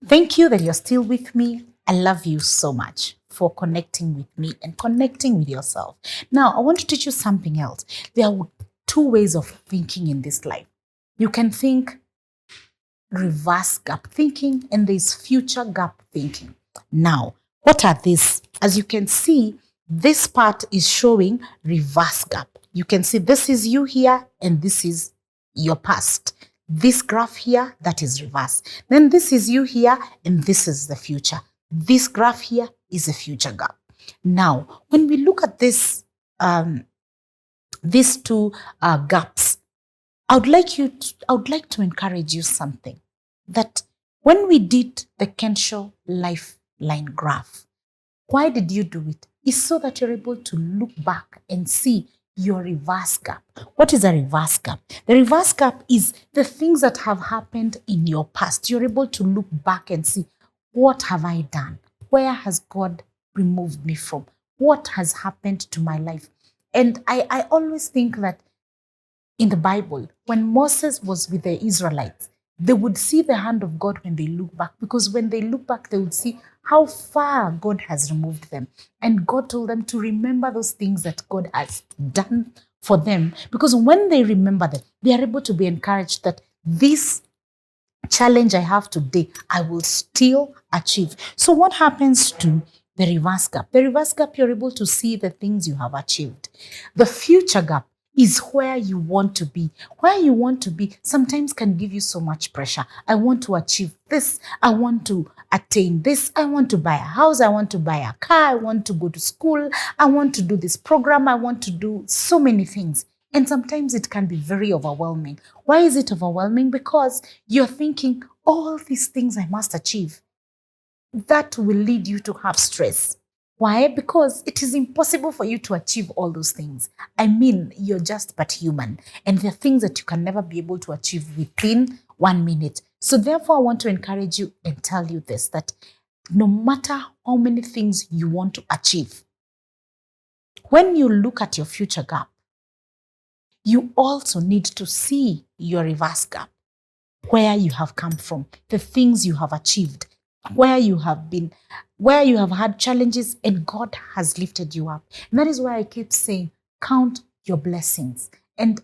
Thank you that you're still with me. I love you so much for connecting with me and connecting with yourself. Now, I want to teach you something else. There are two ways of thinking in this life. You can think reverse gap thinking and there's future gap thinking. Now, what are these? As you can see, this part is showing reverse gap. You can see this is you here and this is your past. This graph here, that is reverse. Then this is you here and this is the future. This graph here is a future gap. Now, when we look at this, these two gaps, I would like to encourage you something, that when we did the Kenshaw lifeline graph, why did you do it? It's so that you're able to look back and see your reverse gap. What is a reverse gap? The reverse gap is the things that have happened in your past. You're able to look back and see, what have I done? Where has God removed me from? What has happened to my life? And I always think that in the Bible, when Moses was with the Israelites, they would see the hand of God when they look back, because when they look back, they would see how far God has removed them. And God told them to remember those things that God has done for them, because when they remember them, they are able to be encouraged that this challenge I have today, I will still achieve. So what happens to the reverse gap? The reverse gap, you're able to see the things you have achieved. The future gap is where you want to be. Where you want to be sometimes can give you so much pressure. I want to achieve this. I want to attain this. I want to buy a house. I want to buy a car. I want to go to school. I want to do this program. I want to do so many things. And sometimes it can be very overwhelming. Why is it overwhelming? Because you're thinking, all these things I must achieve. That will lead you to have stress. Why? Because it is impossible for you to achieve all those things. I mean, you're just but human. And there are things that you can never be able to achieve within 1 minute. So therefore, I want to encourage you and tell you this, that no matter how many things you want to achieve, when you look at your future gap, you also need to see your reverse gap, where you have come from, the things you have achieved, where you have been, where you have had challenges and God has lifted you up. And that is why I keep saying, count your blessings. And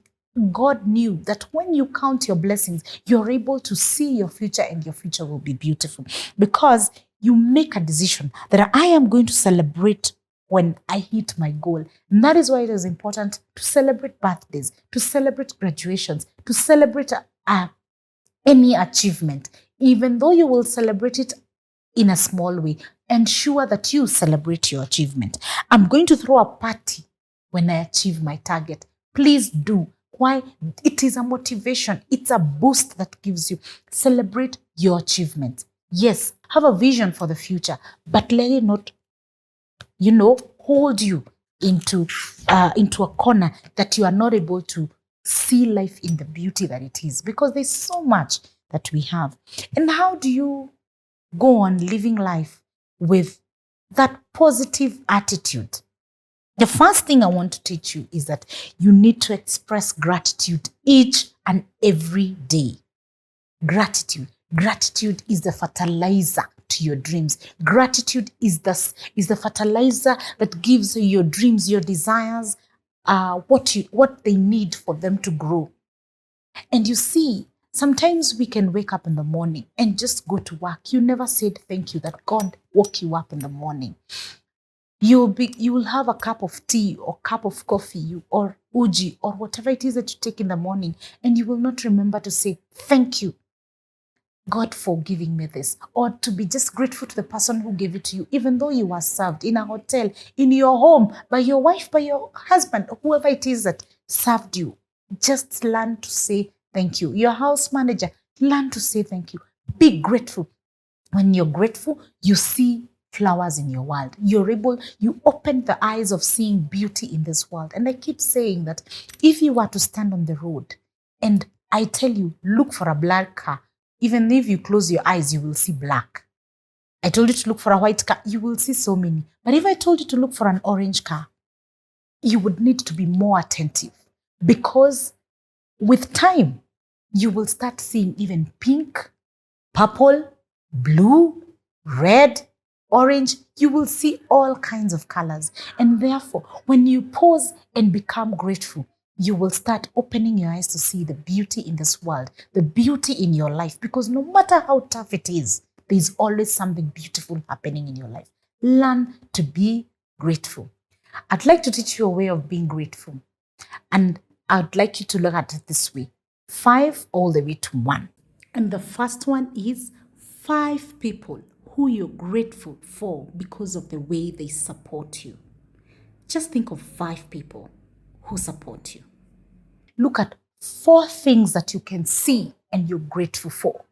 God knew that when you count your blessings, you're able to see your future and your future will be beautiful, because you make a decision that I am going to celebrate when I hit my goal. And that is why it is important to celebrate birthdays, to celebrate graduations, to celebrate any achievement. Even though you will celebrate it in a small way, ensure that you celebrate your achievement. I'm going to throw a party when I achieve my target. Please do. Why? It is a motivation. It's a boost that gives you. Celebrate your achievement. Yes, have a vision for the future, but let it not, hold you into a corner that you are not able to see life in the beauty that it is, because there's so much that we have. And how do you go on living life with that positive attitude? The first thing I want to teach you is that you need to express gratitude each and every day. Gratitude. Gratitude is the fertilizer to your dreams. Gratitude is the fertilizer that gives your dreams, your desires, what they need for them to grow. And you see, sometimes we can wake up in the morning and just go to work. You never said thank you that God woke you up in the morning. You will have a cup of tea or cup of coffee or uji or whatever it is that you take in the morning, and you will not remember to say thank you, God, for giving me this, or to be just grateful to the person who gave it to you, even though you were served in a hotel, in your home, by your wife, by your husband, whoever it is that served you. Just learn to say thank you. Your house manager, learn to say thank you. Be grateful. When you're grateful, you see flowers in your world. You open the eyes of seeing beauty in this world. And I keep saying that if you were to stand on the road and I tell you, look for a black car, even if you close your eyes, you will see black. I told you to look for a white car, you will see so many. But if I told you to look for an orange car, you would need to be more attentive, because with time, you will start seeing even pink, purple, blue, red, orange. You will see all kinds of colors. And therefore, when you pause and become grateful, you will start opening your eyes to see the beauty in this world, the beauty in your life. Because no matter how tough it is, there's always something beautiful happening in your life. Learn to be grateful. I'd like to teach you a way of being grateful. And I'd like you to look at it this way: 5 all the way to 1. And the first one is 5 people who you're grateful for because of the way they support you. Just think of 5 people who support you. Look at 4 things that you can see and you're grateful for.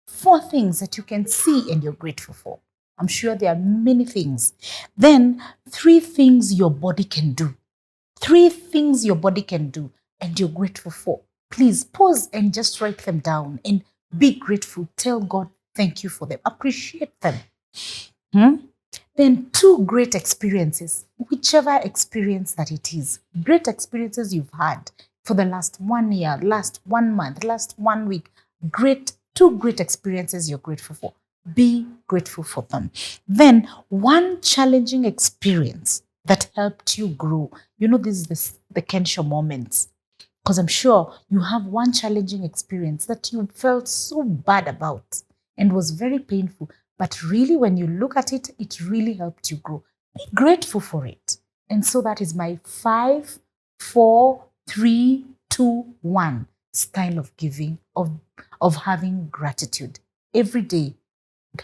4 things that you can see and you're grateful for. I'm sure there are many things. Then 3 things your body can do. 3 things your body can do and you're grateful for. Please pause and just write them down and be grateful. Tell God thank you for them. Appreciate them. Then 2 great experiences, whichever experience that it is. Great experiences you've had for the last 1 year, last 1 month, last 1 week. 2 great experiences you're grateful for. Be grateful for them. Then 1 challenging experience that helped you grow. You know, this is the Kensho moments. Because I'm sure you have 1 challenging experience that you felt so bad about and was very painful. But really, when you look at it, it really helped you grow. Be grateful for it. And so that is my 5, 4, 3, 2, 1 style of giving, of having gratitude. Every day,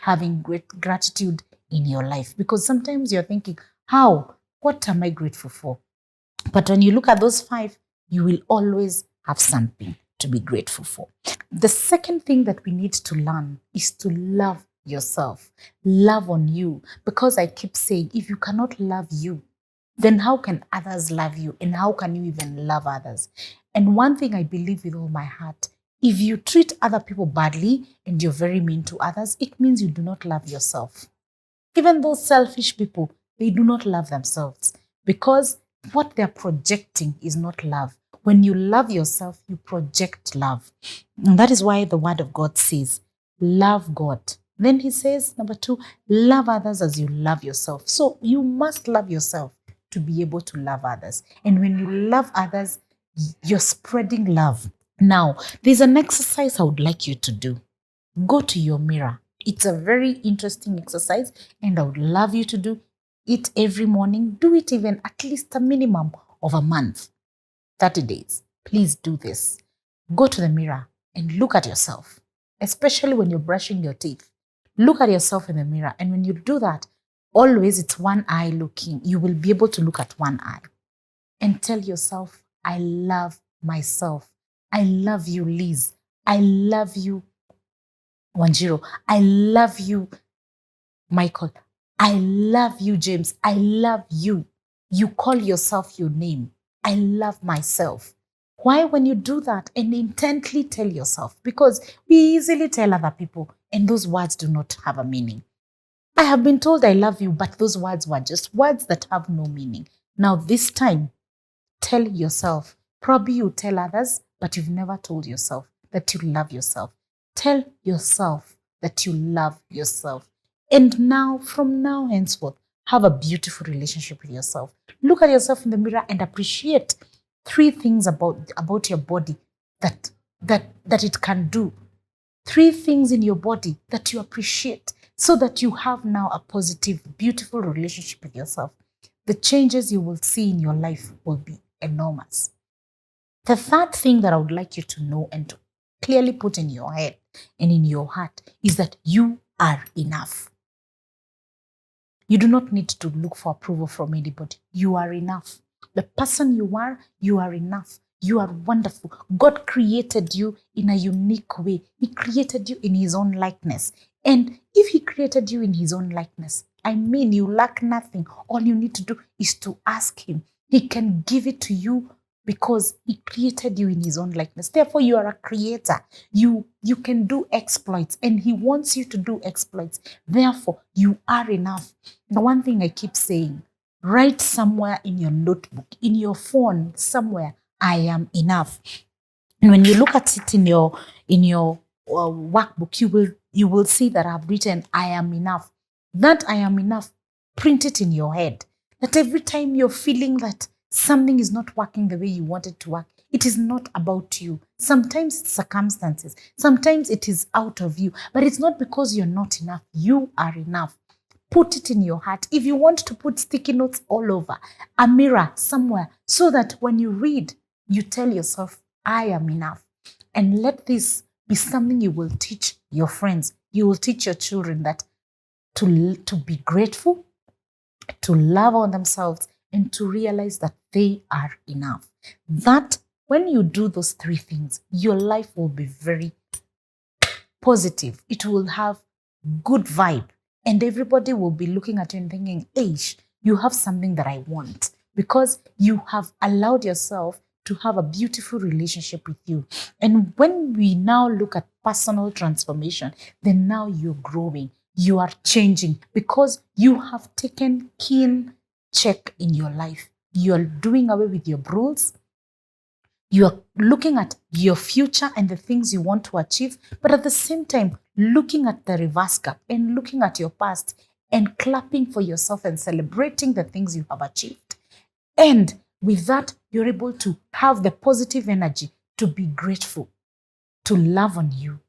having great gratitude in your life. Because sometimes you're thinking, how? What am I grateful for? But when you look at those 5, you will always have something to be grateful for. The second thing that we need to learn is to love yourself. Love on you. Because I keep saying, if you cannot love you, then how can others love you? And how can you even love others? And one thing I believe with all my heart, if you treat other people badly and you're very mean to others, it means you do not love yourself. Even those selfish people, they do not love themselves because what they're projecting is not love. When you love yourself, you project love. And that is why the word of God says, love God. Then he says, number 2, love others as you love yourself. So you must love yourself to be able to love others. And when you love others, you're spreading love. Now, there's an exercise I would like you to do. Go to your mirror. It's a very interesting exercise and I would love you to do it every morning. Do it even at least a minimum of a month, 30 days. Please do this. Go to the mirror and look at yourself, especially when you're brushing your teeth. Look at yourself in the mirror. And when you do that, always it's one eye looking. You will be able to look at one eye and tell yourself, I love myself. I love you, Liz. I love you, Wanjiro. I love you, Michael. I love you, James. I love you. You call yourself your name. I love myself. Why? When you do that and intently tell yourself, because we easily tell other people and those words do not have a meaning. I have been told I love you, but those words were just words that have no meaning. Now this time, tell yourself. Probably you tell others, but you've never told yourself that you love yourself. Tell yourself that you love yourself. And now, from now henceforth, have a beautiful relationship with yourself. Look at yourself in the mirror and appreciate 3 things about your body that it can do. 3 things in your body that you appreciate so that you have now a positive, beautiful relationship with yourself. The changes you will see in your life will be enormous. The third thing that I would like you to know and to clearly put in your head and in your heart is that you are enough. You do not need to look for approval from anybody. You are enough. The person you are enough. You are wonderful. God created you in a unique way. He created you in his own likeness. And if he created you in his own likeness, I mean, you lack nothing. All you need to do is to ask him. He can give it to you because he created you in his own likeness. Therefore, you are a creator. You can do exploits and he wants you to do exploits. Therefore, you are enough. The one thing I keep saying, write somewhere in your notebook, in your phone, somewhere, I am enough. And when you look at it in your workbook, you will you will see that I've written, I am enough. That I am enough, print it in your head. That every time you're feeling that something is not working the way you want it to work, it is not about you. Sometimes it's circumstances. Sometimes it is out of you. But it's not because you're not enough. You are enough. Put it in your heart. If you want to put sticky notes all over, a mirror somewhere, so that when you read, you tell yourself, I am enough. And let this be something you will teach your friends. You will teach your children that to be grateful, to love on themselves, and to realize that they are enough. That when you do those three things, your life will be very positive. It will have good vibe. And everybody will be looking at you and thinking, Aish, you have something that I want. Because you have allowed yourself to have a beautiful relationship with you. And when we now look at personal transformation, then now you're growing. You are changing because you have taken keen check in your life. You're doing away with your rules. You're looking at your future and the things you want to achieve, but at the same time, looking at the reverse gap and looking at your past and clapping for yourself and celebrating the things you have achieved. And with that, you're able to have the positive energy to be grateful, to love on you.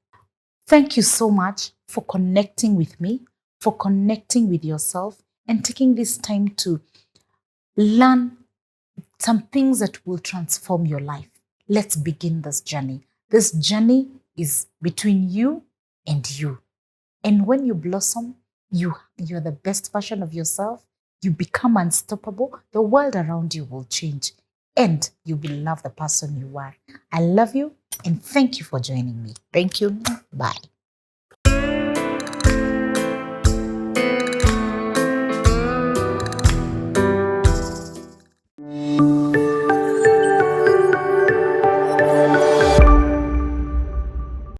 Thank you so much for connecting with me, for connecting with yourself, and taking this time to learn some things that will transform your life. Let's begin this journey. This journey is between you and you. And when you blossom, you're the best version of yourself. You become unstoppable. The world around you will change. And you will love the person you are. I love you and thank you for joining me. Thank you. Bye.